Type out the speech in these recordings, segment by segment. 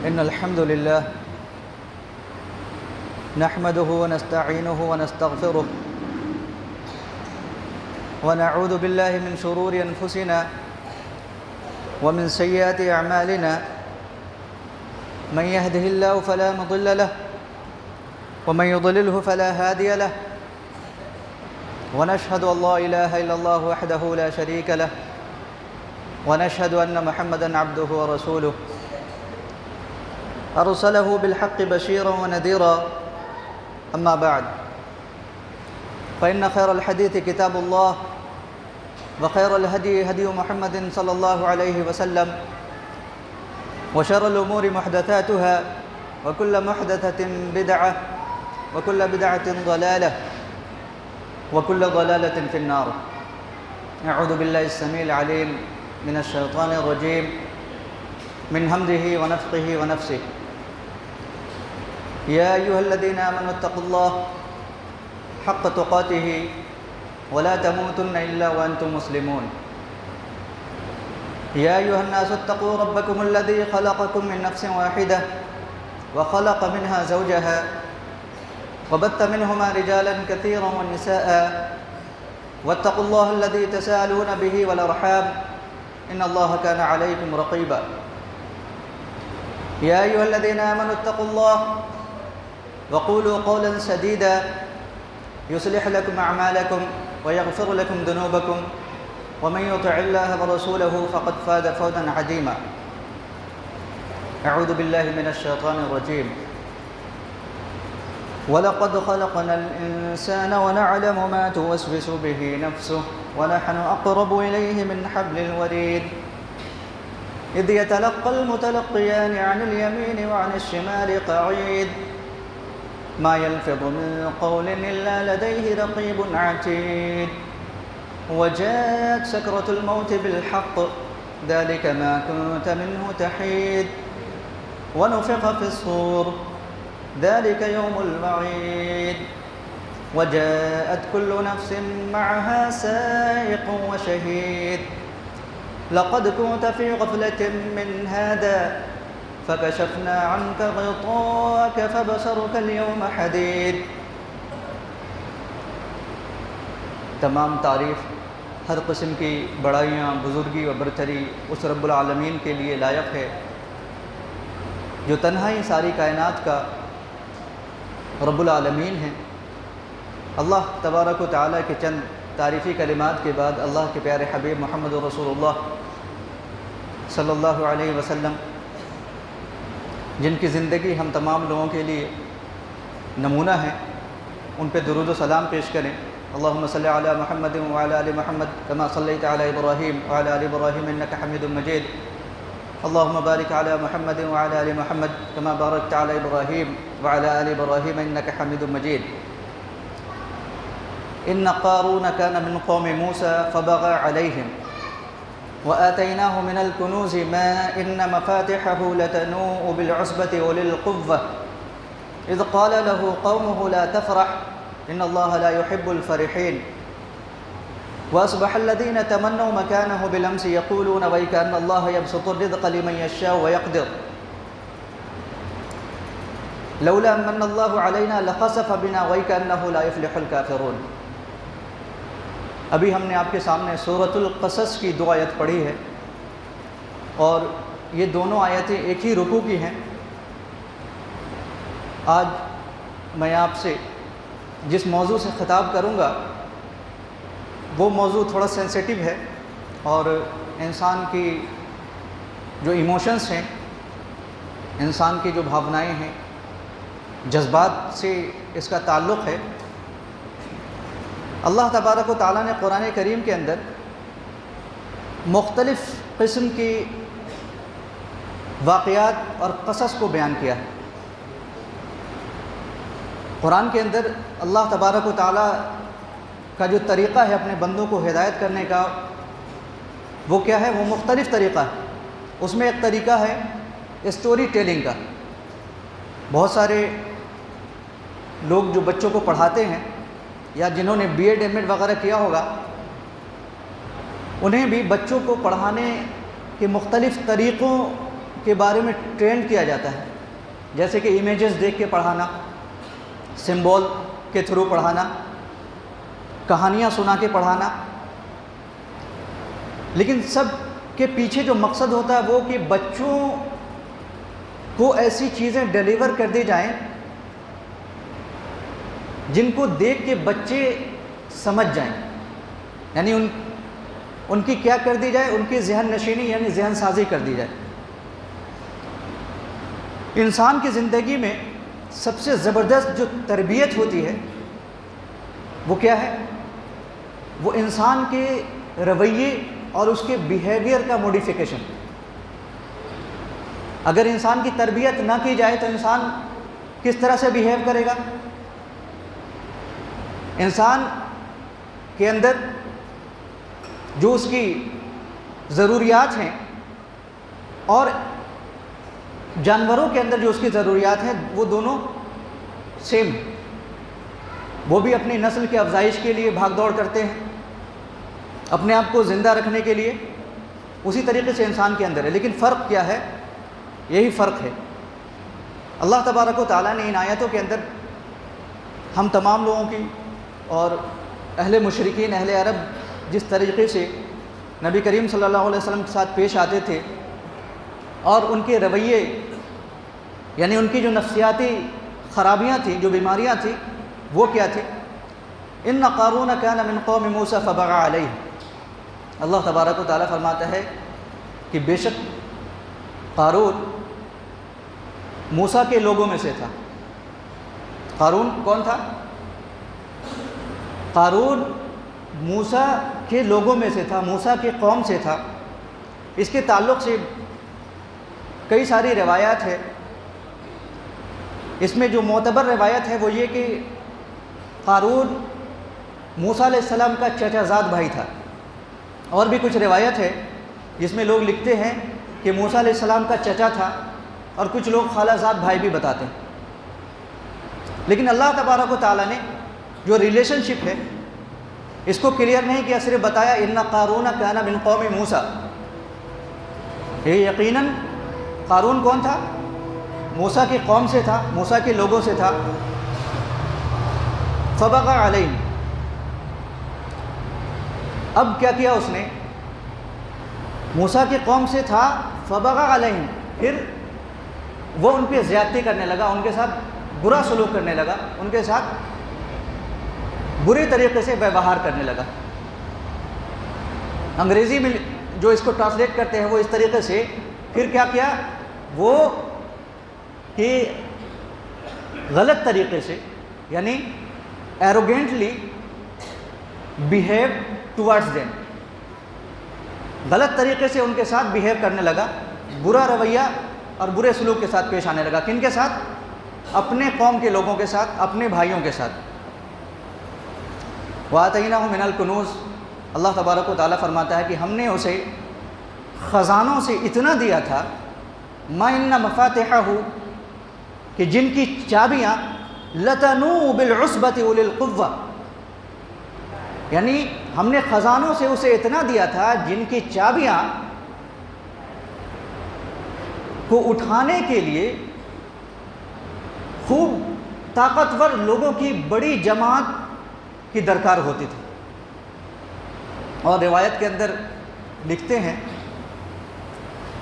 إن الحمد لله نحمده ونستعينه ونستغفره ونعوذ بالله من شرور أنفسنا ومن سيئات أعمالنا من يهده الله فلا مضل له ومن يضلله فلا هادي له ونشهد أن لا إله إلا الله وحده لا شريك له ونشهد أن محمدًا عبده ورسوله أرسله بالحق بشيرا ونذيرا أما بعد فإن خير الحديث كتاب الله وخير الهدي هدي محمد صلى الله عليه وسلم وشر الأمور محدثاتها وكل محدثة بدعة وكل بدعة ضلالة وكل ضلالة في النار. أعوذ بالله السميع العليم من الشيطان الرجيم من همزه ونفخه ونفسه. يا أيها الذين آمنوا اتقوا الله حق تقاته ولا تموتن إلا وأنتم مسلمون. يا أيها الناس اتقوا ربكم الذي خلقكم من نفس واحدة وخلق منها زوجها وبث منهما رجالا كثيرا ونساء واتقوا الله الذي تساءلون به والأرحام إن الله كان عليكم رقيبا. يا أيها الذين آمنوا اتقوا الله وقولوا قولا سديدا يصلح لكم أعمالكم ويغفر لكم ذنوبكم ومن يطع الله ورسوله فقد فاز فوزا عظيما. أعوذ بالله من الشيطان الرجيم. ولقد خلقنا الإنسان ونعلم ما توسوس به نفسه ونحن أقرب إليه من حبل الوريد إذ يتلقى المتلقيان عن اليمين وعن الشمال قعيد ما يلفظ من قول إلا لديه رقيب عتيد وجاءت سكرة الموت بالحق ذلك ما كنت منه تحيد ونفخ في الصور ذلك يوم الوعيد وجاءت كل نفس معها سائق وشهيد لقد كنت في غفلة من هذا فكشفنا عنك غطاءك فبصرك اليوم حديد. تمام تعریف ہر قسم کی بڑائیاں، بزرگی و برتری اس رب العالمین کے لیے لائق ہے جو تنہا ہی ساری کائنات کا رب العالمین ہے. اللہ تبارک و تعالیٰ کے چند تعریفی کلمات کے بعد اللہ کے پیارے حبیب محمد رسول اللہ صلی اللہ علیہ وسلم جن کی زندگی ہم تمام لوگوں کے لیے نمونہ ہے، ان پہ درود و سلام پیش کریں. اللہم صلی علی محمد وعلی آل محمد کما صلیت علی ابراہیم وعلی آل ابراہیم انک حمید مجید. اللہم بارک علی محمد وعلی آل محمد کما بارکت علی ابراہیم وعلی آل ابراہیم انک حمید مجید. ان قارون کان من قوم موسیٰ فبغى علیہم وآتيناه من الكنوز ما إن مفاتحه لتنوء بالعصبة أولي القوة إذ قال له قومه لا تفرح إن الله لا يحب الفرحين. وأصبح الذين تمنوا مكانه بالأمس يقولون ويك أن الله يبسط الرزق لمن يشاء ويقدر لولا من الله علينا لخسف بنا ويك أنه لا يفلح الكافرون. ابھی ہم نے آپ کے سامنے سورۃ القصص کی 2 آیت پڑھی ہے اور یہ دونوں آیتیں ایک ہی رکوع کی ہیں. آج میں آپ سے جس موضوع سے خطاب کروں گا وہ موضوع تھوڑا سینسیٹیو ہے اور انسان کی جو ایموشنز ہیں، انسان کی جو بھاونائیں ہیں، جذبات سے اس کا تعلق ہے. اللہ تبارک و تعالیٰ نے قرآن کریم کے اندر مختلف قسم کی واقعات اور قصص کو بیان کیا ہے. قرآن کے اندر اللہ تبارک و تعالیٰ کا جو طریقہ ہے اپنے بندوں کو ہدایت کرنے کا، وہ کیا ہے؟ وہ مختلف طریقہ ہے. اس میں ایک طریقہ ہے اسٹوری ٹیلنگ کا. بہت سارے لوگ جو بچوں کو پڑھاتے ہیں یا جنہوں نے بی ایڈ ایم ایڈ وغیرہ کیا ہوگا، انہیں بھی بچوں کو پڑھانے کے مختلف طریقوں کے بارے میں ٹرینڈ کیا جاتا ہے، جیسے کہ امیجز دیکھ کے پڑھانا، سمبول کے تھرو پڑھانا، کہانیاں سنا کے پڑھانا، لیکن سب کے پیچھے جو مقصد ہوتا ہے وہ کہ بچوں کو ایسی چیزیں ڈیلیور کر دی جائیں جن کو دیکھ کے بچے سمجھ جائیں، یعنی ان کی کیا کر دی جائے، ان کی ذہن نشینی یعنی ذہن سازی کر دی جائے۔ انسان کی زندگی میں سب سے زبردست جو تربیت ہوتی ہے وہ کیا ہے؟ وہ انسان کے رویے اور اس کے بیہیویئر کا موڈیفیکیشن۔ اگر انسان کی تربیت نہ کی جائے تو انسان کس طرح سے بیہیو کرے گا؟ انسان کے اندر جو اس کی ضروریات ہیں اور جانوروں کے اندر جو اس کی ضروریات ہیں وہ دونوں سیم ہیں۔ وہ بھی اپنی نسل کی افزائش کے لیے بھاگ دوڑ کرتے ہیں، اپنے آپ کو زندہ رکھنے کے لیے، اسی طریقے سے انسان کے اندر ہے۔ لیکن فرق کیا ہے؟ یہی فرق ہے۔ اللہ تبارک و تعالیٰ نے ان آیتوں کے اندر ہم تمام لوگوں کی اور اہل مشرکین، اہل عرب جس طریقے سے نبی کریم صلی اللہ علیہ وسلم کے ساتھ پیش آتے تھے اور ان کے رویے، یعنی ان کی جو نفسیاتی خرابیاں تھیں، جو بیماریاں تھیں، وہ کیا تھی؟ ان قارون کان من قوم موسیٰ فبغى علیہ۔ اللہ تبارک و تعالیٰ فرماتا ہے کہ بے شک قارون موسیٰ کے لوگوں میں سے تھا۔ قارون کون تھا؟ قارون موسیٰ کے لوگوں میں سے تھا، موسیٰ کے قوم سے تھا۔ اس کے تعلق سے کئی ساری روایات ہے۔ اس میں جو معتبر روایت ہے وہ یہ کہ قارون موسیٰ علیہ السلام کا چچا زاد بھائی تھا۔ اور بھی کچھ روایت ہے جس میں لوگ لکھتے ہیں کہ موسیٰ علیہ السلام کا چچا تھا، اور کچھ لوگ خالہ زاد بھائی بھی بتاتے ہیں۔ لیکن اللہ تبارک و تعالیٰ نے جو ریلیشن شپ ہے اس کو کلیئر نہیں کیا، صرف بتایا ان قارون کان من قوم موسیٰ۔ یہ یقیناً قارون کون تھا؟ موسیٰ کی قوم سے تھا، موسیٰ کے لوگوں سے تھا۔ فبغى علیہم، اب کیا کیا اس نے؟ موسیٰ کی قوم سے تھا، فبغى علیہم، پھر وہ ان پہ زیادتی کرنے لگا، ان کے ساتھ برا سلوک کرنے لگا، ان کے ساتھ برے طریقے سے ویوہار کرنے لگا۔ انگریزی میں جو اس کو ٹرانسلیٹ کرتے ہیں وہ اس طریقے سے، پھر کیا کیا وہ کہ غلط طریقے سے، یعنی ایروگینٹلی بیہیو ٹورڈز دیم، غلط طریقے سے ان کے ساتھ بیہیو کرنے لگا، برا رویہ اور برے سلوک کے ساتھ پیش آنے لگا۔ کن کے ساتھ؟ اپنے قوم کے لوگوں کے ساتھ، اپنے بھائیوں کے ساتھ۔ وَآتَيْنَاهُ مِنَ الْكُنُوزِ، اللہ تبارک و تعالیٰ فرماتا ہے کہ ہم نے اسے خزانوں سے اتنا دیا تھا، مَا إِنَّ مَفَاتِحَهُ، کہ جن کی چابیاں لَتَنُوءُ بِالْعُصْبَةِ أُولِي الْقُوَّةِ، یعنی ہم نے خزانوں سے اسے اتنا دیا تھا جن کی چابیاں کو اٹھانے کے لیے خوب طاقتور لوگوں کی بڑی جماعت کی درکار ہوتی تھی۔ اور روایت کے اندر لکھتے ہیں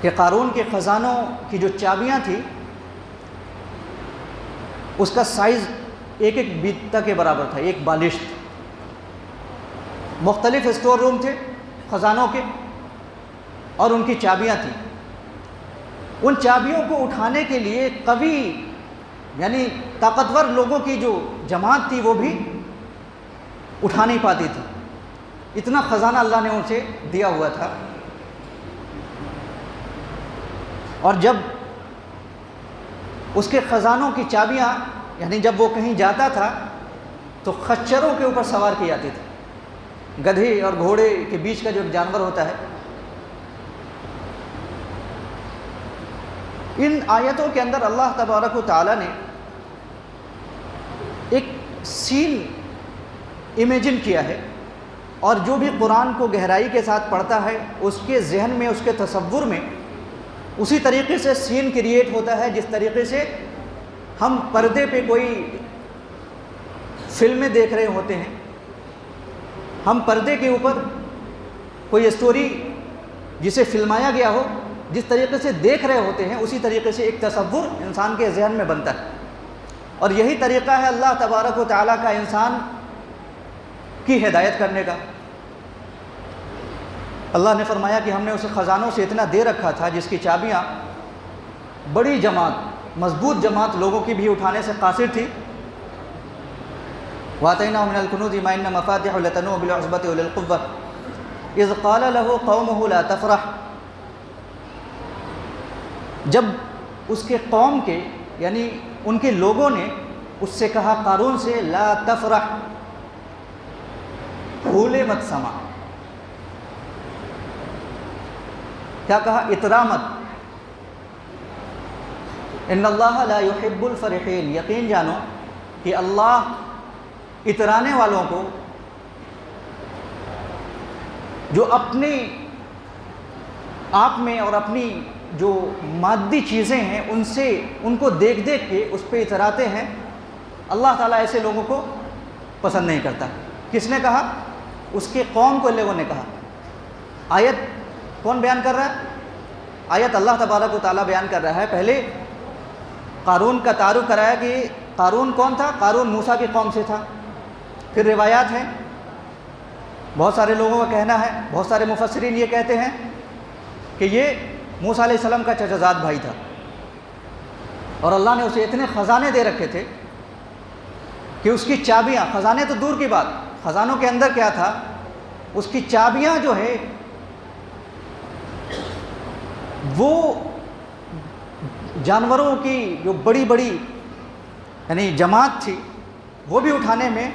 کہ قارون کے خزانوں کی جو چابیاں تھیں اس کا سائز ایک ایک بیتہ کے برابر تھا، ایک بالشت۔ مختلف اسٹور روم تھے خزانوں کے اور ان کی چابیاں تھیں۔ ان چابیوں کو اٹھانے کے لیے قوی یعنی طاقتور لوگوں کی جو جماعت تھی وہ بھی اٹھا نہیں پاتی تھی، اتنا خزانہ اللہ نے ان سے دیا ہوا تھا۔ اور جب اس کے خزانوں کی چابیاں، یعنی جب وہ کہیں جاتا تھا تو خچروں کے اوپر سوار کی جاتی تھی، گدھے اور گھوڑے کے بیچ کا جو ایک جانور ہوتا ہے۔ ان آیتوں کے اندر اللہ تبارک و تعالیٰ نے ایک سین امیجن کیا ہے، اور جو بھی قرآن کو گہرائی کے ساتھ پڑھتا ہے اس کے ذہن میں، اس کے تصور میں اسی طریقے سے سین کریٹ ہوتا ہے جس طریقے سے ہم پردے پہ کوئی فلمیں دیکھ رہے ہوتے ہیں، ہم پردے کے اوپر کوئی اسٹوری جسے فلمایا گیا ہو جس طریقے سے دیکھ رہے ہوتے ہیں، اسی طریقے سے ایک تصور انسان کے ذہن میں بنتا ہے، اور یہی طریقہ ہے اللہ تبارک و تعالیٰ کا انسان کی ہدایت کرنے کا۔ اللہ نے فرمایا کہ ہم نے اسے خزانوں سے اتنا دے رکھا تھا جس کی چابیاں بڑی جماعت، مضبوط جماعت لوگوں کی بھی اٹھانے سے قاصر تھی۔ وَآتَيْنَاهُ مِنَ الْكُنُوزِ مَا إِنَّ مَفَاتِحَهُ لَتَنُوءُ بِالْعُصْبَةِ أُولِي الْقُوَّةِ إِذْ قَالَ لَهُ قَوْمُهُ لَا تَفْرَحْ، جب اس کے قوم کے یعنی ان کے لوگوں نے اس سے کہا قارون سے لا تفرح، پھولے مت سما، کیا کہا؟ اترا مت، ان اللہ لا يحب الفرحین، یقین جانو کہ اللہ اترانے والوں کو، جو اپنے آپ میں اور اپنی جو مادی چیزیں ہیں ان کو دیکھ دیکھ کے اس پہ اتراتے ہیں، اللہ تعالیٰ ایسے لوگوں کو پسند نہیں کرتا۔ کس نے کہا؟ اس کے قوم کو لوگوں نے کہا۔ آیت کون بیان کر رہا ہے؟ آیت اللہ تبارک و تعالیٰ بیان کر رہا ہے۔ پہلے قارون کا تعارف کرایا کہ قارون کون تھا؟ قارون موسیٰ کی قوم سے تھا۔ پھر روایات ہیں، بہت سارے لوگوں کا کہنا ہے، بہت سارے مفسرین یہ کہتے ہیں کہ یہ موسیٰ علیہ السلام کا چچا زاد بھائی تھا، اور اللہ نے اسے اتنے خزانے دے رکھے تھے کہ اس کی چابیاں، خزانے تو دور کی بات، خزانوں کے اندر کیا تھا، اس کی چابیاں جو ہے وہ جانوروں کی جو بڑی بڑی یعنی جماعت تھی وہ بھی اٹھانے میں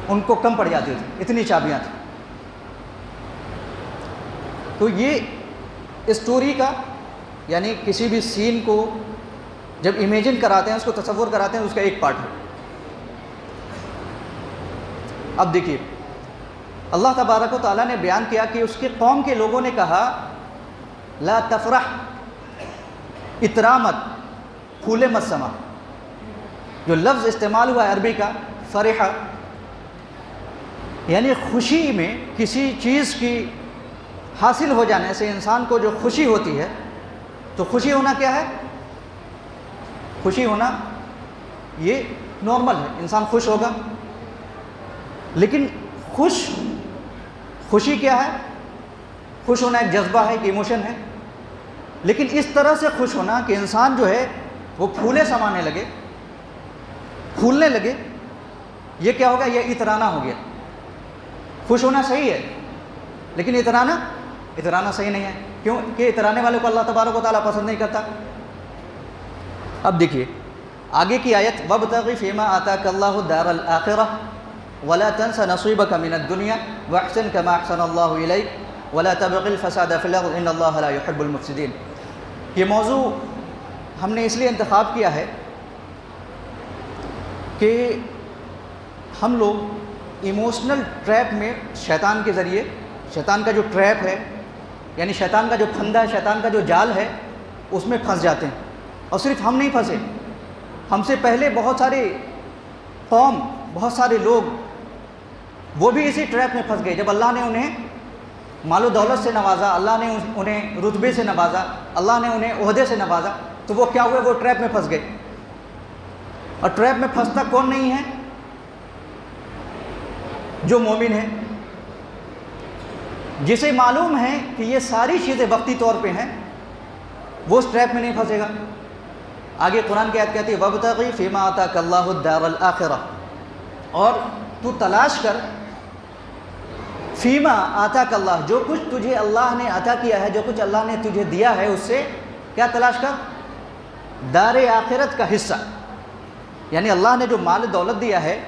ان کو کم پڑ جاتی تھی، اتنی چابیاں تھیں۔ تو یہ اسٹوری کا یعنی کسی بھی سین کو جب امیجن کراتے ہیں، اس کو تصور کراتے ہیں، اس کا ایک پارٹ ہے۔ اب دیکھیے اللہ تبارک و تعالیٰ نے بیان کیا کہ اس کے قوم کے لوگوں نے کہا لا تفرح، اترا مت، پھولے مت سما۔ جو لفظ استعمال ہوا ہے عربی کا فرح، یعنی خوشی میں کسی چیز کی حاصل ہو جانے سے انسان کو جو خوشی ہوتی ہے، تو خوشی ہونا کیا ہے؟ خوشی ہونا یہ نارمل ہے، انسان خوش ہوگا، لیکن خوشی کیا ہے؟ خوش ہونا ایک جذبہ ہے، ایک ایموشن ہے، لیکن اس طرح سے خوش ہونا کہ انسان جو ہے وہ پھولے سمانے لگے، پھولنے لگے، یہ کیا ہوگا؟ یہ اترانا ہو گیا۔ خوش ہونا صحیح ہے، لیکن اترانا صحیح نہیں ہے، کیوں کہ اترانے والے کو اللہ تبارک و تعالیٰ پسند نہیں کرتا۔ اب دیکھیے آگے کی آیت وَابْتَغِ فِيمَا آتَاكَ اللَّهُ الدَّارَ الْآخِرَةَ وَلَا تَنْسَ نَصِيبَكَ مِنَ الدُّنْيَا وَأَحْسِنْ كَمَا أَحْسَنَ اللَّهُ إِلَيْكَ وَلَا تَبْغِ الْفَسَادَ فِي الْأَرْضِ إِنَّ اللَّهَ لَا يُحِبُّ الْمُفْسِدِينَ۔ یہ موضوع ہم نے اس لیے انتخاب کیا ہے کہ ہم لوگ ایموشنل ٹریپ میں شیطان کے ذریعے، شیطان کا جو ٹریپ ہے یعنی شیطان کا جو پھندا ہے، شیطان کا جو جال ہے، اس میں پھنس جاتے ہیں۔ اور صرف ہم نہیں پھنسے، ہم سے پہلے بہت سارے قوم، بہت سارے لوگ وہ بھی اسی ٹریپ میں پھنس گئے۔ جب اللہ نے انہیں مال و دولت سے نوازا، اللہ نے انہیں رتبے سے نوازا، اللہ نے انہیں عہدے سے نوازا، تو وہ کیا ہوئے؟ وہ ٹریپ میں پھنس گئے۔ اور ٹریپ میں پھنستا کون نہیں ہے؟ جو مومن ہے، جسے معلوم ہے کہ یہ ساری چیزیں وقتی طور پہ ہیں، وہ اس ٹریپ میں نہیں پھنسے گا۔ آگے قرآن کی آیت کہتی ہے وَابْتَغِ فِيمَا آتَاكَ اللَّهُ الدَّارَ الْآخِرَةَ، اور تو تلاش کر فیما آتاک اللہ، جو کچھ تجھے اللہ نے عطا کیا ہے، جو کچھ اللہ نے تجھے دیا ہے، اس سے کیا تلاش کر؟ دار آخرت کا حصہ، یعنی اللہ نے جو مال دولت دیا ہے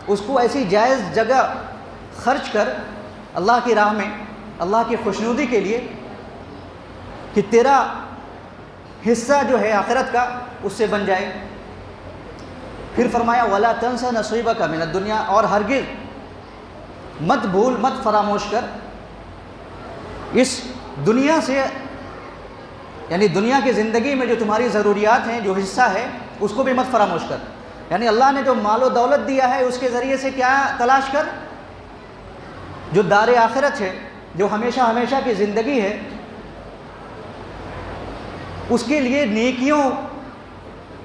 اس کو ایسی جائز جگہ خرچ کر اللہ کی راہ میں، اللہ کی خوشنودی کے لیے، کہ تیرا حصہ جو ہے آخرت کا اس سے بن جائے۔ پھر فرمایا وَلَا تَنْسَ نَصِيبَكَ مِنَ الدُّنْيَا، اور ہرگز مت بھول، مت فراموش کر اس دنیا سے یعنی دنیا کی زندگی میں جو تمہاری ضروریات ہیں، جو حصہ ہے، اس کو بھی مت فراموش کر۔ یعنی اللہ نے جو مال و دولت دیا ہے اس کے ذریعے سے کیا تلاش کر؟ جو دار آخرت ہے، جو ہمیشہ ہمیشہ کی زندگی ہے، اس کے لیے نیکیوں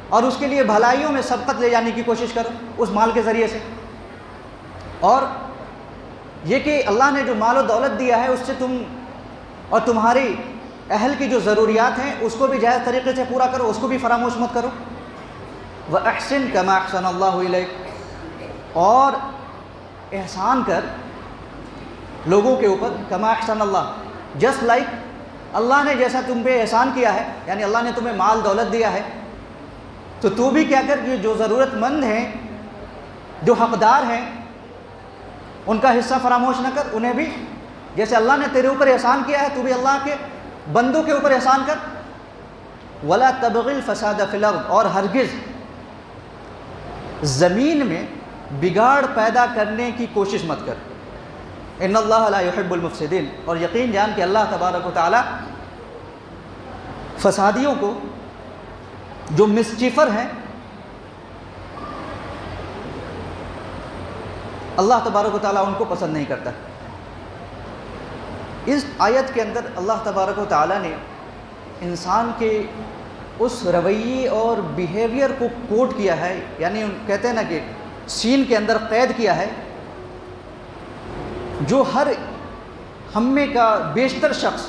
اور اس کے لیے بھلائیوں میں سبقت لے جانے کی کوشش کرو اس مال کے ذریعے سے۔ اور یہ کہ اللہ نے جو مال و دولت دیا ہے اس سے تم اور تمہاری اہل کی جو ضروریات ہیں اس کو بھی جائز طریقے سے پورا کرو، اس کو بھی فراموش مت کرو۔ وَأَحْسِن كَمَا أَحْسَنَ اللَّهُ إِلَيْكَ، اور احسان کر لوگوں کے اوپر، کما احسن اللہ، جسٹ لائک اللہ نے جیسا تم پہ احسان کیا ہے، یعنی اللہ نے تمہیں مال دولت دیا ہے تو تو بھی کیا کر، یہ جو ضرورت مند ہیں، جو حقدار ہیں، ان کا حصہ فراموش نہ کر، انہیں بھی جیسے اللہ نے تیرے اوپر احسان کیا ہے تو بھی اللہ کے بندوں کے اوپر احسان کر۔ وَلَا تَبْغِ الْفَسَادَ فِي الْأَرْضِ، اور ہرگز زمین میں بگاڑ پیدا کرنے کی کوشش مت کر۔ ان اللہ لا يحب المفسدین، اور یقین جان کہ اللہ تبارک و تعالی فسادیوں کو، جو مسچیفر ہیں، اللہ تبارک و تعالی ان کو پسند نہیں کرتا۔ اس آیت کے اندر اللہ تبارک و تعالی نے انسان کے اس رویے اور بیہیویئر کو کوٹ کیا ہے، یعنی کہتے ہیں نا کہ سین کے اندر قید کیا ہے، جو ہر ہمے کا بیشتر شخص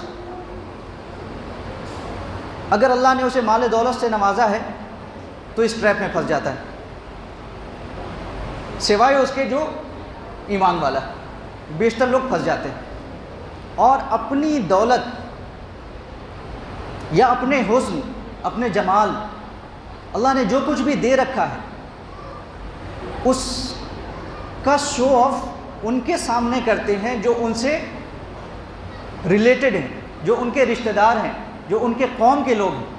اگر اللہ نے اسے مال دولت سے نوازا ہے تو اس ٹریپ میں پھنس جاتا ہے، سوائے اس کے جو ایمان والا، بیشتر لوگ پھنس جاتے ہیں اور اپنی دولت یا اپنے حسن، اپنے جمال، اللہ نے جو کچھ بھی دے رکھا ہے اس کا شو آف ان کے سامنے کرتے ہیں جو ان سے ریلیٹڈ ہیں، جو ان کے رشتہ دار ہیں، جو ان کے قوم کے لوگ ہیں۔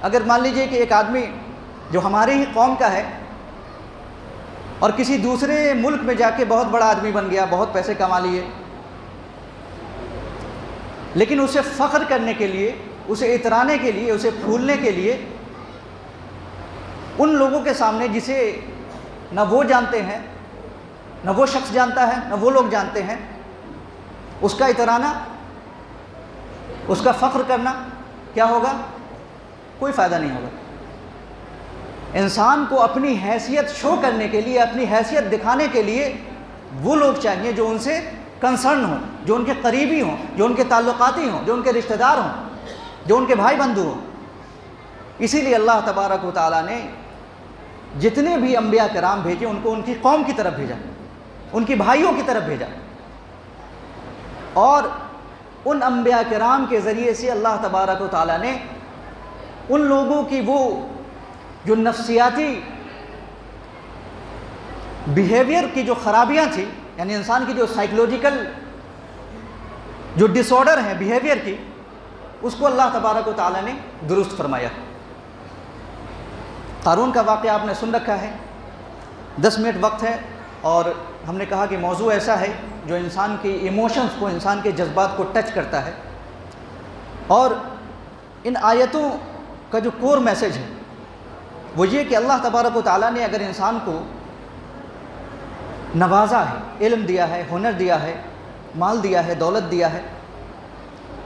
اگر مان لیجئے کہ ایک آدمی جو ہماری ہی قوم کا ہے اور کسی دوسرے ملک میں جا کے بہت بڑا آدمی بن گیا، بہت پیسے کما لیے، لیکن اسے فخر کرنے کے لیے، اسے اترانے کے لیے، اسے پھولنے کے لیے ان لوگوں کے سامنے جسے نہ وہ جانتے ہیں، نہ وہ شخص جانتا ہے، نہ وہ لوگ جانتے ہیں، اس کا اترانا، اس کا فخر کرنا کیا ہوگا؟ کوئی فائدہ نہیں ہوگا۔ انسان کو اپنی حیثیت شو کرنے کے لیے، اپنی حیثیت دکھانے کے لیے وہ لوگ چاہیے جو ان سے کنسرن ہوں، جو ان کے قریبی ہوں، جو ان کے تعلقاتی ہوں، جو ان کے رشتہ دار ہوں، جو ان کے بھائی بندو ہوں۔ اسی لیے اللہ تبارک و تعالیٰ نے جتنے بھی انبیاء کرام بھیجے ان کو ان کی قوم کی طرف بھیجا، ان کی بھائیوں کی طرف بھیجا، اور ان انبیاء کرام کے ذریعے سے اللہ تبارک و تعالیٰ نے ان لوگوں کی وہ جو نفسیاتی بیہیویئر کی جو خرابیاں تھیں، یعنی انسان کی جو سائیکولوجیکل جو ڈس آرڈر ہیں بیہیویئر کی، اس کو اللہ تبارک و تعالیٰ نے درست فرمایا۔ قارون کا واقعہ آپ نے سن رکھا ہے، 10 منٹ وقت ہے اور ہم نے کہا کہ موضوع ایسا ہے جو انسان کی ایموشنز کو، انسان کے جذبات کو ٹچ کرتا ہے، اور ان آیتوں کا جو کور میسج ہے وہ یہ کہ اللہ تبارک و تعالیٰ نے اگر انسان کو نوازا ہے، علم دیا ہے، ہنر دیا ہے، مال دیا ہے، دولت دیا ہے،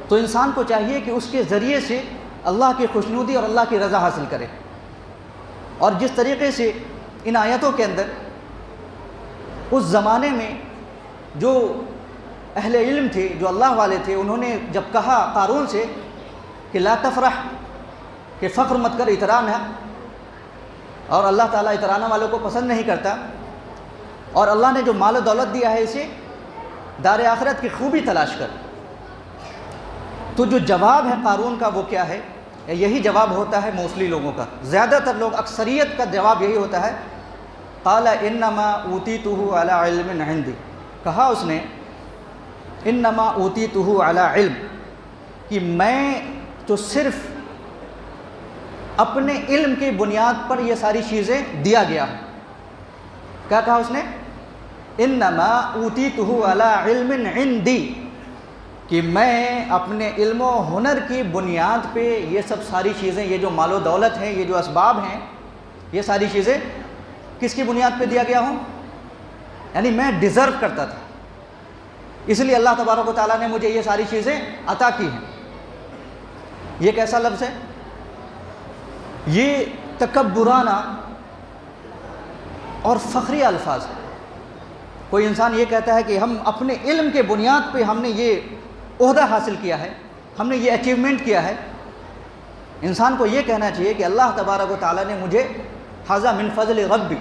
تو انسان کو چاہیے کہ اس کے ذریعے سے اللہ کی خوشنودی اور اللہ کی رضا حاصل کرے۔ اور جس طریقے سے ان آیتوں کے اندر اس زمانے میں جو اہل علم تھے، جو اللہ والے تھے، انہوں نے جب کہا قارون سے کہ لا تفرح، کہ فخر مت کر، اترانا، اور اللہ تعالیٰ اترانا والوں کو پسند نہیں کرتا، اور اللہ نے جو مال و دولت دیا ہے اسے دار آخرت کی خوبی تلاش کر، تو جو جواب ہے قارون کا وہ کیا ہے؟ یہی جواب ہوتا ہے موصلی لوگوں کا، زیادہ تر لوگ، اکثریت کا جواب یہی ہوتا ہے، قال انما اوتیتہ علی علم عندی، کہا اس نے انما اوتیتہ علی علم، کہ میں تو صرف اپنے علم کی بنیاد پر یہ ساری چیزیں دیا گیا ہے۔ کیا کہا اس نے؟ انما اوتیتہ علی علم عندی، کہ میں اپنے علم و ہنر کی بنیاد پہ یہ سب ساری چیزیں، یہ جو مال و دولت ہیں، یہ جو اسباب ہیں، یہ ساری چیزیں کس کی بنیاد پہ دیا گیا ہوں؟ یعنی میں ڈیزرو کرتا تھا، اس لیے اللہ تبارک و تعالیٰ نے مجھے یہ ساری چیزیں عطا کی ہیں۔ یہ کیسا لفظ ہے؟ یہ تکبرانہ اور فخری الفاظ ہیں۔ کوئی انسان یہ کہتا ہے کہ ہم اپنے علم کے بنیاد پہ ہم نے یہ عہدہ حاصل کیا ہے، ہم نے یہ اچیومنٹ کیا ہے۔ انسان کو یہ کہنا چاہیے کہ اللہ تبارک و تعالیٰ نے مجھے ھذا من فضل ربی،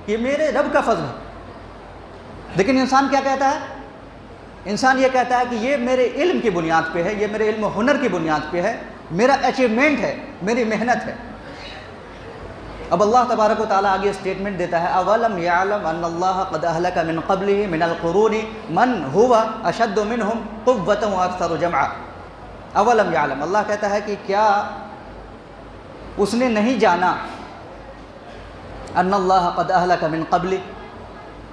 یہ میرے رب کا فضل ہے۔ لیکن انسان کیا کہتا ہے؟ انسان یہ کہتا ہے کہ یہ میرے علم کی بنیاد پہ ہے، یہ میرے علم و ہنر کی بنیاد پہ ہے، میرا اچیومنٹ ہے، میری محنت ہے۔ اب اللہ تبارک و تعالیٰ آگے اسٹیٹمنٹ دیتا ہے، اولم یعلم ان اللہ قد اہلک من قبلہ من القرون من هو اشد منہم قوۃ واکثر جمعا۔ اولم یعلم، اللہ کہتا ہے کہ کیا اس نے نہیں جانا ان اللہ قد اہلک من قبلہ،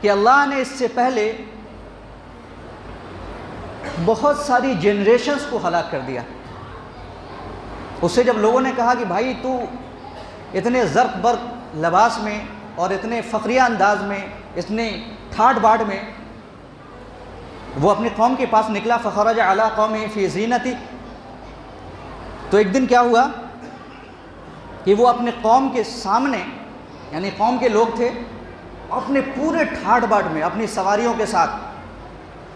کہ اللہ نے اس سے پہلے بہت ساری جنریشنز کو ہلاک کر دیا۔ اس سے جب لوگوں نے کہا کہ بھائی تو اتنے زرق برق لباس میں اور اتنے فخریہ انداز میں، اتنے ٹھاٹ باٹ میں، وہ اپنی قوم کے پاس نکلا، فخرج علی قومہ فی زینتی، تو ایک دن کیا ہوا کہ وہ اپنے قوم کے سامنے، یعنی قوم کے لوگ تھے، اپنے پورے ٹھاٹ باٹ میں اپنی سواریوں کے ساتھ۔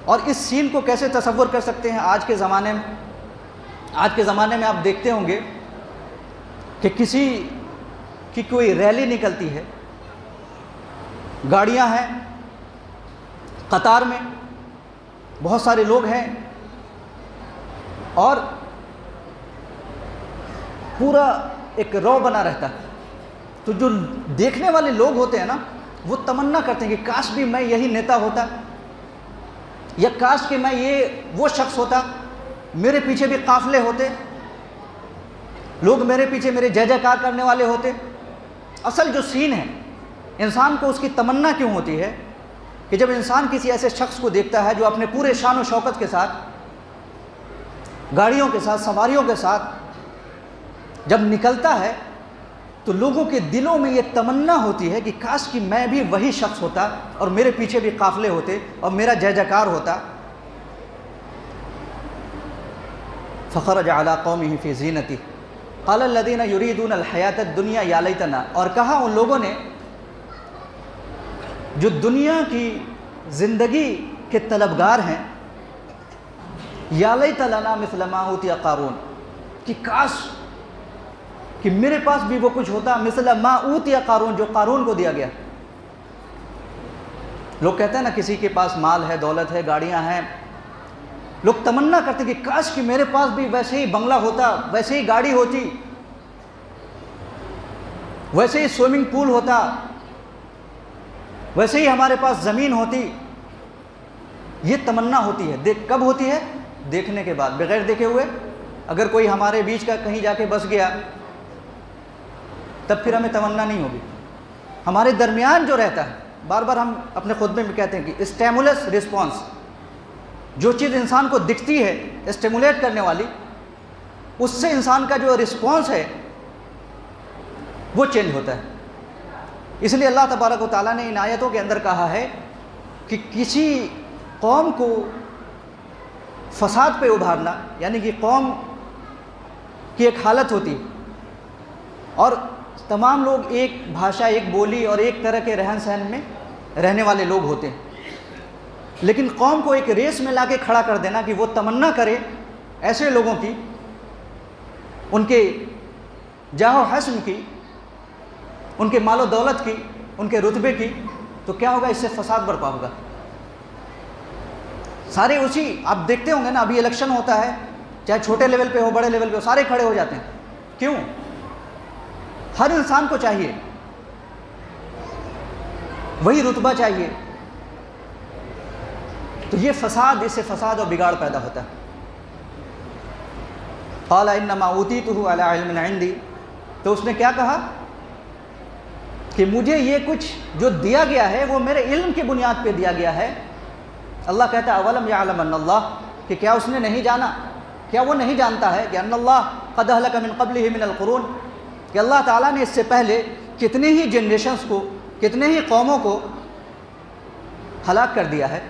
اور اس سین کو کیسے تصور کر سکتے ہیں آج کے زمانے میں؟ آج کے زمانے میں آپ دیکھتے ہوں گے کہ کسی کی کوئی ریلی نکلتی ہے، گاڑیاں ہیں قطار میں، بہت سارے لوگ ہیں، اور پورا ایک رو بنا رہتا ہے۔ تو جو دیکھنے والے لوگ ہوتے ہیں نا، وہ تمنا کرتے ہیں کہ کاش بھی میں یہی نیتا ہوتا، یا کاش کہ میں وہ شخص ہوتا، میرے پیچھے بھی قافلے ہوتے، لوگ میرے پیچھے میرے جے جے کار کرنے والے ہوتے۔ اصل جو سین ہے، انسان کو اس کی تمنا کیوں ہوتی ہے کہ جب انسان کسی ایسے شخص کو دیکھتا ہے جو اپنے پورے شان و شوکت کے ساتھ، گاڑیوں کے ساتھ، سواریوں کے ساتھ جب نکلتا ہے، تو لوگوں کے دلوں میں یہ تمنا ہوتی ہے کہ کاش کہ میں بھی وہی شخص ہوتا اور میرے پیچھے بھی قافلے ہوتے اور میرا جے جےکار ہوتا۔ فخرج علی قومہ فی زینتہ قال الذین یریدون الحیاۃ الدنیا یا لیتنا، اور کہا ان لوگوں نے جو دنیا کی زندگی کے طلبگار ہیں، یا لیت لنا مثل ما اوتی قارون، کہ کاش کہ میرے پاس بھی وہ کچھ ہوتا مثل ما اوتی قارون، جو قارون کو دیا گیا۔ لوگ کہتے ہیں نا کسی کے پاس مال ہے، دولت ہے، گاڑیاں ہیں، لوگ تمنا کرتے کہ کاش کہ میرے پاس بھی ویسے ہی بنگلہ ہوتا، ویسے ہی گاڑی ہوتی، ویسے ہی سوئمنگ پول ہوتا، ویسے ہی ہمارے پاس زمین ہوتی۔ یہ تمنا ہوتی ہے۔ کب ہوتی ہے؟ دیکھنے کے بعد، بغیر دیکھے ہوئے اگر کوئی ہمارے بیچ کا کہیں جا کے بس گیا تب پھر ہمیں تمنا نہیں ہوگی۔ ہمارے درمیان جو رہتا ہے، بار بار ہم اپنے خطبے میں کہتے ہیں کہ اسٹیمولس رسپانس، جو چیز انسان کو دکھتی ہے اسٹیمولیٹ کرنے والی، اس سے انسان کا جو رسپانس ہے وہ چینج ہوتا ہے۔ اس لیے اللہ تبارک و تعالیٰ نے ان آیتوں کے اندر کہا ہے کہ کسی قوم کو فساد پہ ابھارنا، یعنی کہ قوم کی ایک حالت ہوتی اور تمام لوگ ایک بھاشا، ایک بولی اور ایک طرح کے رہن سہن میں رہنے والے لوگ ہوتے ہیں، لیکن قوم کو ایک ریس میں لا کے کھڑا کر دینا کہ وہ تمنا کرے ایسے لوگوں کی، ان کے جاہ و حسن کی، ان کے مال و دولت کی، ان کے رتبے کی، تو کیا ہوگا؟ اس سے فساد برپا ہوگا۔ سارے اسی، آپ دیکھتے ہوں گے نا، ابھی الیکشن ہوتا ہے، چاہے چھوٹے لیول پہ ہو، بڑے لیول پہ ہو، سارے کھڑے ہو جاتے ہیں۔ کیوں؟ ہر انسان کو چاہیے وہی رتبہ چاہیے، تو یہ فساد، اس سے فساد اور بگاڑ پیدا ہوتا ہے۔ قال انما اوتیتہ علی علم عندی، تو اس نے کیا کہا کہ مجھے یہ کچھ جو دیا گیا ہے وہ میرے علم کی بنیاد پہ دیا گیا ہے۔ اللہ کہتا ہے اولم یعلم ان اللہ، کہ کیا اس نے نہیں جانا، کیا وہ نہیں جانتا ہے کہ ان اللہ قد اہلک من قبلہ من القرون، کہ اللہ تعالیٰ نے اس سے پہلے کتنے ہی جنریشنز کو، کتنے ہی قوموں کو ہلاک کر دیا ہے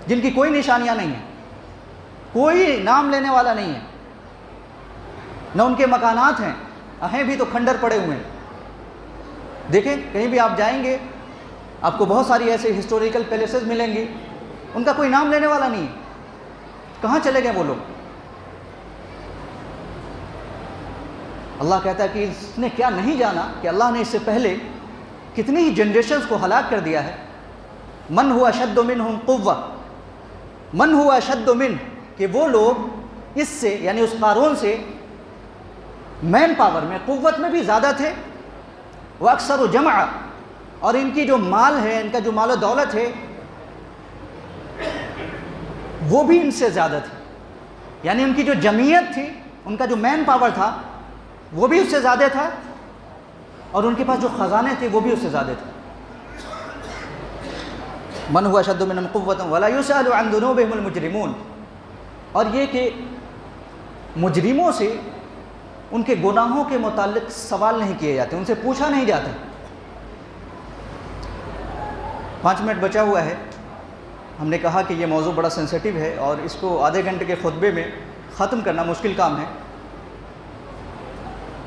جن کی کوئی نشانیاں نہیں ہیں، کوئی نام لینے والا نہیں ہے، نہ ان کے مکانات ہیں بھی تو کھنڈر پڑے ہوئے ہیں۔ دیکھیں کہیں بھی آپ جائیں گے آپ کو بہت ساری ایسے ہسٹوریکل پیلیسز ملیں گی، ان کا کوئی نام لینے والا نہیں ہے، کہاں چلے گئے وہ لوگ؟ اللہ کہتا ہے کہ اس نے کیا نہیں جانا کہ اللہ نے اس سے پہلے کتنی ہی جنریشنز کو ہلاک کر دیا ہے۔ من ہوا اشد منہم قوہ، من ہوا اشد من، کہ وہ لوگ اس سے یعنی اس قارون سے مین پاور میں، قوت میں بھی زیادہ تھے، وہ اکثر و جمع، اور ان کی جو مال ہے، ان کا جو مال و دولت ہے وہ بھی ان سے زیادہ تھی، یعنی ان کی جو جمعیت تھی، ان کا جو مین پاور تھا وہ بھی اس سے زیادہ تھا، اور ان کے پاس جو خزانے تھے وہ بھی اس سے زیادہ تھے۔ من هو اشد منهم قوة ولا يسأل عن ذنوبهم المجرمون، اور یہ کہ مجرموں سے ان کے گناہوں کے متعلق سوال نہیں کیے جاتے، ان سے پوچھا نہیں جاتا۔ 5 منٹ بچا ہوا ہے، ہم نے کہا کہ یہ موضوع بڑا سینسیٹیو ہے اور اس کو آدھے گھنٹے کے خطبے میں ختم کرنا مشکل کام ہے۔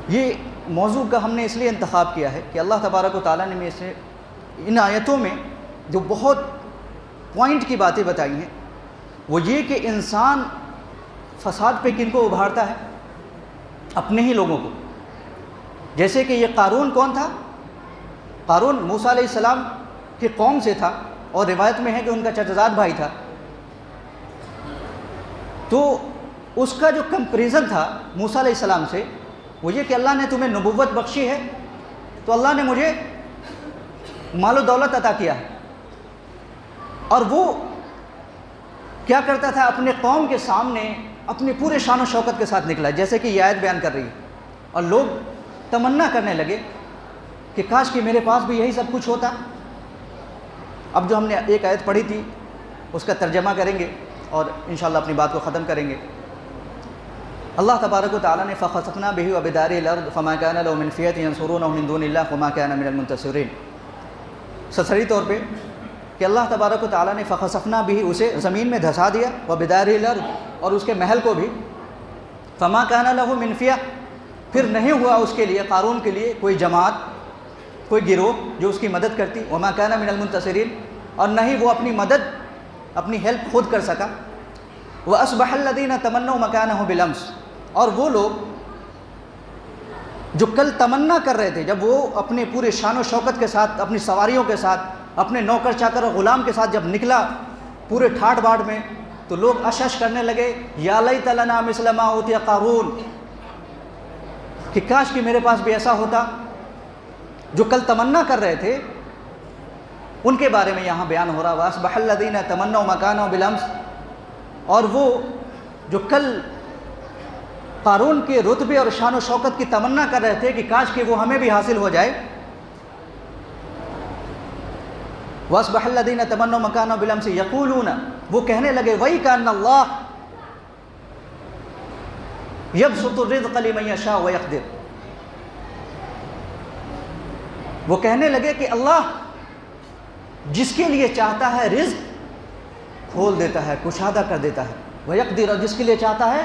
یہ موضوع کا ہم نے اس لیے انتخاب کیا ہے کہ اللہ تبارک و تعالیٰ نے اسے ان آیتوں میں جو بہت پوائنٹ کی باتیں بتائی ہیں، وہ یہ کہ انسان فساد پہ کن کو ابھارتا ہے؟ اپنے ہی لوگوں کو۔ جیسے کہ یہ قارون کون تھا؟ قارون موسیٰ علیہ السلام کی قوم سے تھا، اور روایت میں ہے کہ ان کا چچزاد بھائی تھا۔ تو اس کا جو کمپیریزن تھا موسیٰ علیہ السلام سے وہ یہ کہ اللہ نے تمہیں نبوت بخشی ہے تو اللہ نے مجھے مال و دولت عطا کیا ہے، اور وہ کیا کرتا تھا؟ اپنے قوم کے سامنے اپنے پورے شان و شوکت کے ساتھ نکلا، جیسے کہ یہ آیت بیان کر رہی ہے، اور لوگ تمنا کرنے لگے کہ کاش کہ میرے پاس بھی یہی سب کچھ ہوتا۔ اب جو ہم نے ایک آیت پڑھی تھی اس کا ترجمہ کریں گے اور انشاءاللہ اپنی بات کو ختم کریں گے۔ اللہ تبارک و تعالیٰ نے فَخَسَفْنَا بِهِ وَبِدَارِهِ الْأَرْضِ فَمَا كَانَ لَهُ مِنْ فِئَةٍ يَنْصُرُونَهُ مِنْ دُونِ اللَّهِ وَمَا كَانَ مِنَ الْمُنتَصِرِينَ۔ سرسری طور پہ کہ اللہ تبارک و تعالیٰ نے فَخَسَفْنَا بِهِ اسے زمین میں دھسا دیا، وَبِدَارِهِ الْأَرْضِ اور اس کے محل کو بھی، فَمَا كَانَ لَهُ مِنْ فِئَةٍ پھر نہیں ہوا اس کے لیے، قارون کے لیے کوئی جماعت، کوئی گروہ جو اس کی مدد کرتی، وَمَا كَانَ مِنَ الْمُنتَصِرِينَ اور نہ ہی وہ اپنی مدد، اپنی ہیلپ خود کر سکا۔ وَأَصْبَحَ الَّذِينَ تَمَنَّوْا مَكَانَهُ بِالْأَمْسِ اور وہ لوگ جو کل تمنا کر رہے تھے، جب وہ اپنے پورے شان و شوکت کے ساتھ، اپنی سواریوں کے ساتھ، اپنے نوکر چاکر اور غلام کے ساتھ جب نکلا پورے ٹھاٹ باٹ میں، تو لوگ اشش کرنے لگے یا لیت لنا مثل ما اوتی قارون، کہ کاش کہ میرے پاس بھی ایسا ہوتا۔ جو کل تمنا کر رہے تھے ان کے بارے میں یہاں بیان ہو رہا، وَأَصْبَحَ الَّذِينَ تَمَنَّوْا مَكَانَهُ بِالْأَمْسِ اور وہ جو کل قارون کے رتبے اور شان و شوکت کی تمنا کر رہے تھے کہ کاش کہ وہ ہمیں بھی حاصل ہو جائے۔ وَأَصْبَحَ الَّذِينَ تَمَنَّوْا مَكَانَهُ بِالْأَمْسِ يَقُولُونَ وہ کہنے لگے وَيْكَأَنَّ اللَّهَ يَبْسُطُ الرِّزْقَ لِمَن يَشَاءُ وَيَقْدِرُ وہ کہنے لگے کہ اللہ جس کے لیے چاہتا ہے رزق کھول دیتا ہے، کشادہ کر دیتا ہے، وَيَقْدِرُ اور جس کے لیے چاہتا ہے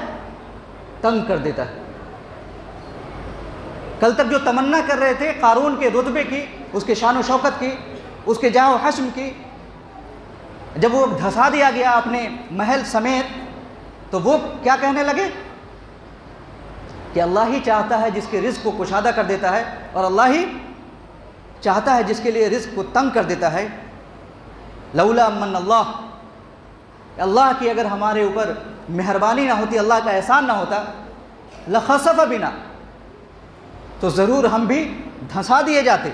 تنگ کر دیتا ہے۔ کل تک جو تمنا کر رہے تھے قارون کے رتبے کی، اس کے شان و شوکت کی، اس کے جاہ و حشم کی، جب وہ دھسا دیا گیا اپنے محل سمیت، تو وہ کیا کہنے لگے کہ اللہ ہی چاہتا ہے جس کے رزق کو کشادہ کر دیتا ہے، اور اللہ ہی چاہتا ہے جس کے لیے رزق کو تنگ کر دیتا ہے۔ لولا من اللہ اللہ کی اگر ہمارے اوپر مہربانی نہ ہوتی، اللہ کا احسان نہ ہوتا، لخسف بنا تو ضرور ہم بھی دھسا دیے جاتے۔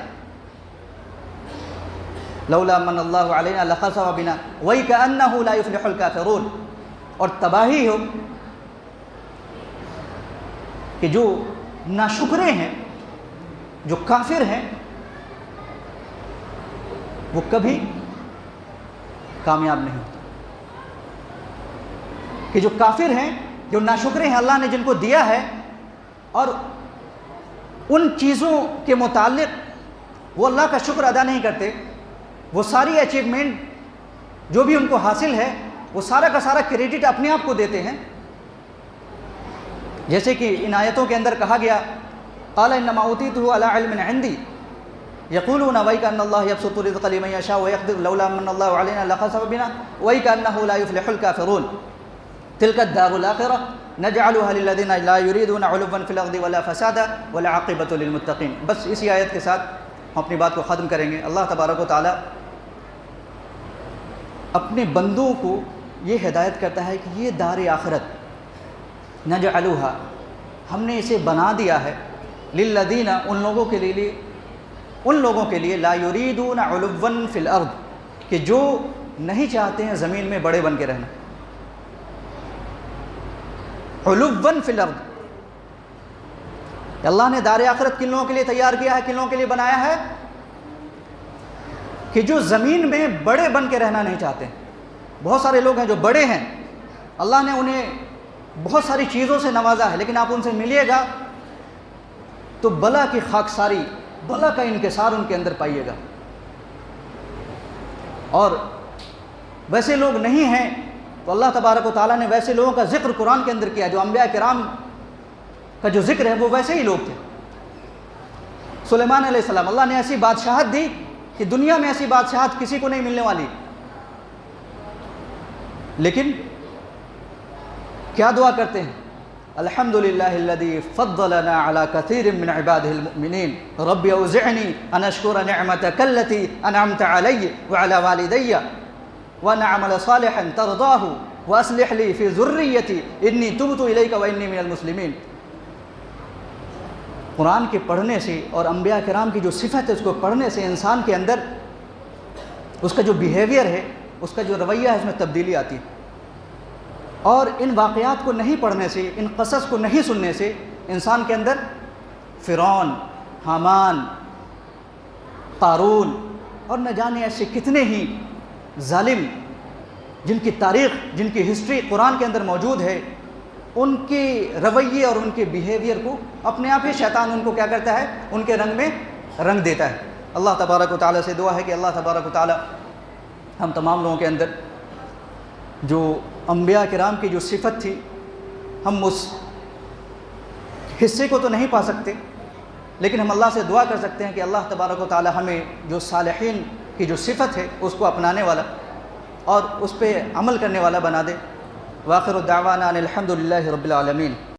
لولا من اللہ علینا لخسف بنا وَيْكَأَنَّهُ لَا يُفْلِحُ الْكَافِرُونَ اور تباہی ہو کہ جو ناشکرے ہیں، جو کافر ہیں، وہ کبھی کامیاب نہیں ہوتے۔ کہ جو کافر ہیں، جو ناشکرے ہیں اللہ نے جن کو دیا ہے، اور ان چیزوں کے متعلق وہ اللہ کا شکر ادا نہیں کرتے، وہ ساری اچیومنٹ جو بھی ان کو حاصل ہے وہ سارا کا سارا کریڈٹ اپنے آپ کو دیتے ہیں. جیسے کہ ان آیتوں کے اندر کہا گیا قال انما اوتیتہ علی علم عندی یقولون وَإِكَأَنَّ اللَّهَ يَبْسُطُ الرِّزْقَ لِمَن يَشَاءُ وَيَقْدِرُ لَوْلَا مَنَّ اللَّهُ عَلَيْنَا لَخَسَفَ بِنَا وَإِكَأَنَّهُ لَا يُفْلِحُ الْكَافِرُونَ تِلْكَ الدَّارُ الْآخِرَةُ نَجْعَلُهَا لِلَّذِينَ لَا يُرِيدُونَ عُلُوًّا فِي الْأَرْضِ وَلَا فَسَادًا وَالْعَاقِبَةُ لِلْمُتَّقِينَ. بس اسی آیت کے ساتھ ہم اپنی بات کو ختم کریں گے. اللہ تبارک و تعالی اپنے بندوں کو یہ ہدایت کرتا ہے کہ یہ دار آخرت نجعلوہا، ہم نے اسے بنا دیا ہے، للذین، ان لوگوں کے لیے لا یریدون علوا فی الارض، کہ جو نہیں چاہتے ہیں زمین میں بڑے بن کے رہنا. علوا فی الارض، اللہ نے دار آخرت کن لوگوں کے لیے تیار کیا ہے، کن لوگوں کے لیے بنایا ہے؟ کہ جو زمین میں بڑے بن کے رہنا نہیں چاہتے. بہت سارے لوگ ہیں جو بڑے ہیں، اللہ نے انہیں بہت ساری چیزوں سے نوازا ہے، لیکن آپ ان سے ملیے گا تو بلا کی خاکساری، بلا کا انکسار ان کے اندر پائیے گا. اور ویسے لوگ نہیں ہیں تو اللہ تبارک و تعالیٰ نے ویسے لوگوں کا ذکر قرآن کے اندر کیا. جو انبیاء کرام کا جو ذکر ہے وہ ویسے ہی لوگ تھے. سلیمان علیہ السلام، اللہ نے ایسی بادشاہت دی کہ دنیا میں ایسی بادشاہت کسی کو نہیں ملنے والی. لیکن کیا دعا کرتے ہیں؟ الحمدللہ الذی فضلنا علی کثیر من عبادہ المؤمنین رب اوزعنی ان اشکر نعمتک التی انعمت علی وعلی والدی وان اعمل صالحا ترضاہ واصلح لی فی ذریتی انی تبت الیک وانی من المسلمین. قرآن کے پڑھنے سے اور انبیاء کرام کی جو صفت ہے اس کو پڑھنے سے انسان کے اندر اس کا جو بیہیویئر ہے، اس کا جو رویہ ہے، اس میں تبدیلی آتی ہے. اور ان واقعات کو نہیں پڑھنے سے، ان قصص کو نہیں سننے سے انسان کے اندر فرعون، حامان، قارون اور نہ جانے ایسے کتنے ہی ظالم جن کی تاریخ، جن کی ہسٹری قرآن کے اندر موجود ہے، ان کے رویے اور ان کے بیہیویئر کو اپنے آپ ہی شیطان ان کو کیا کرتا ہے؟ ان کے رنگ میں رنگ دیتا ہے. اللہ تبارک و تعالیٰ سے دعا ہے کہ اللہ تبارک و تعالیٰ ہم تمام لوگوں کے اندر جو انبیاء کرام کی جو صفت تھی، ہم اس حصے کو تو نہیں پا سکتے، لیکن ہم اللہ سے دعا کر سکتے ہیں کہ اللہ تبارک و تعالیٰ ہمیں جو صالحین کی جو صفت ہے اس کو اپنانے والا اور اس پہ عمل کرنے والا بنا دے. وآخر دعوانا ان الحمد للہ رب العالمین.